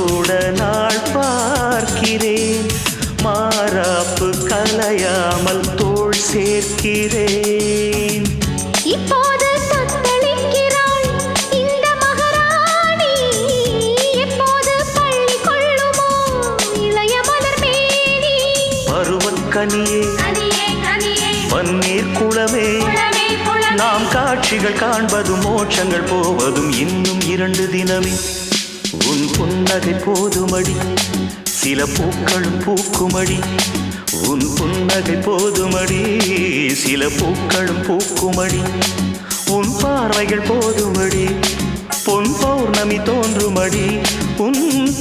கூட நாள் பார்க்கிறேன். மாறாப்பு கலையாமல் தோள் சேர்க்கிறேன். இப்போது தத்தளிக்கிறாள் இந்த மகாராணி. எப்போது பள்ளி கொள்ளுமோ இளைய மலர் மேனி? பருவக்கனியே பன்னீர் குளமே, நாம் காட்சிகள் காண்பதும் மோட்சங்கள் போவதும் இன்னும் 2 தினமே. உன் புன்னகை போதுமடி, சில பூக்களும் பூக்குமடி. உன் புன்னகை போதுமடி, சில பூக்களும் பூக்குமடி. உன் பார்வைகள் போதுமடி, பொன் பௌர்ணமி தோன்றுமடி. உன்